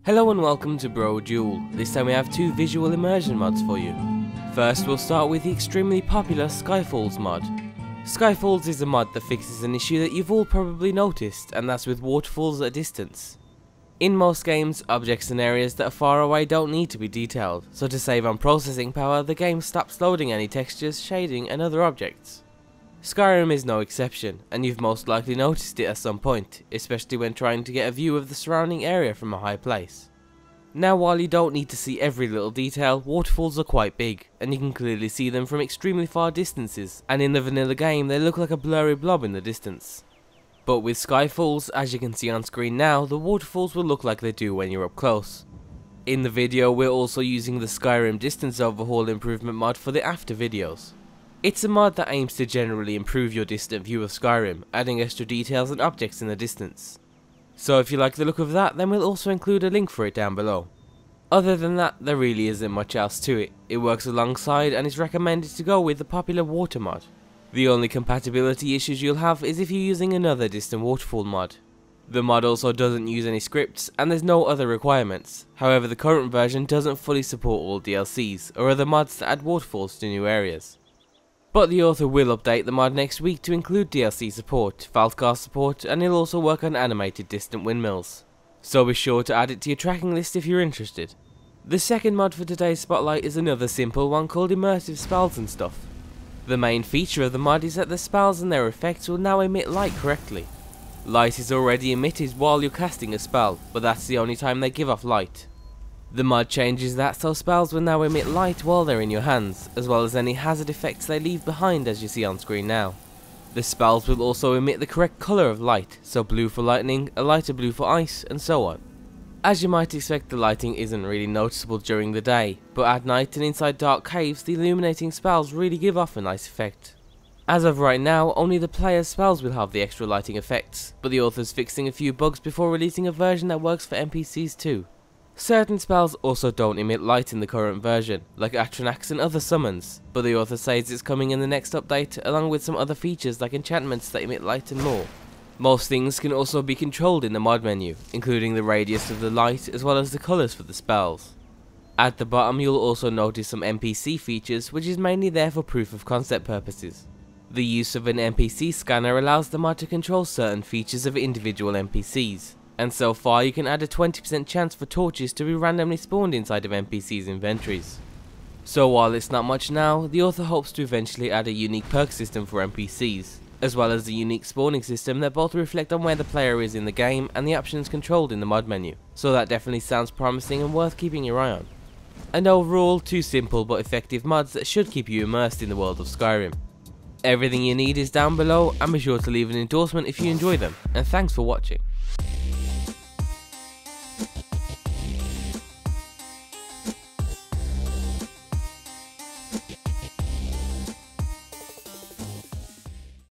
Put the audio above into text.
Hello and welcome to Brodual. This time we have two visual immersion mods for you. First we'll start with the extremely popular Skyfalls mod. Skyfalls is a mod that fixes an issue that you've all probably noticed, and that's with waterfalls at a distance. In most games, objects and areas that are far away don't need to be detailed, so to save on processing power, the game stops loading any textures, shading and other objects. Skyrim is no exception, and you've most likely noticed it at some point, especially when trying to get a view of the surrounding area from a high place. Now while you don't need to see every little detail, waterfalls are quite big, and you can clearly see them from extremely far distances, and in the vanilla game they look like a blurry blob in the distance. But with Skyfalls, as you can see on screen now, the waterfalls will look like they do when you're up close. In the video we're also using the Skyrim distance overhaul improvement mod for the after videos. It's a mod that aims to generally improve your distant view of Skyrim, adding extra details and objects in the distance. So if you like the look of that, then we'll also include a link for it down below. Other than that, there really isn't much else to it. It works alongside and is recommended to go with the popular water mod. The only compatibility issues you'll have is if you're using another distant waterfall mod. The mod also doesn't use any scripts and there's no other requirements. However, the current version doesn't fully support all DLCs or other mods that add waterfalls to new areas. But the author will update the mod next week to include DLC support, Falcast support, and he'll also work on animated distant windmills. So be sure to add it to your tracking list if you're interested. The second mod for today's spotlight is another simple one called Immersive spells and stuff. The main feature of the mod is that the spells and their effects will now emit light correctly. Light is already emitted while you're casting a spell, but that's the only time they give off light. The mod changes that so spells will now emit light while they're in your hands, as well as any hazard effects they leave behind as you see on screen now. The spells will also emit the correct colour of light, so blue for lightning, a lighter blue for ice, and so on. As you might expect, the lighting isn't really noticeable during the day, but at night and inside dark caves the illuminating spells really give off a nice effect. As of right now, only the player's spells will have the extra lighting effects, but the author's fixing a few bugs before releasing a version that works for NPCs too. Certain spells also don't emit light in the current version, like Atronax and other summons, but the author says it's coming in the next update along with some other features like enchantments that emit light and more. Most things can also be controlled in the mod menu, including the radius of the light as well as the colours for the spells. At the bottom you'll also notice some NPC features, which is mainly there for proof of concept purposes. The use of an NPC scanner allows the mod to control certain features of individual NPCs. And so far you can add a 20% chance for torches to be randomly spawned inside of NPCs' inventories. So while it's not much now, the author hopes to eventually add a unique perk system for NPCs, as well as a unique spawning system that both reflect on where the player is in the game and the options controlled in the mod menu, so that definitely sounds promising and worth keeping your eye on. And overall, two simple but effective mods that should keep you immersed in the world of Skyrim. Everything you need is down below, and be sure to leave an endorsement if you enjoy them, and thanks for watching.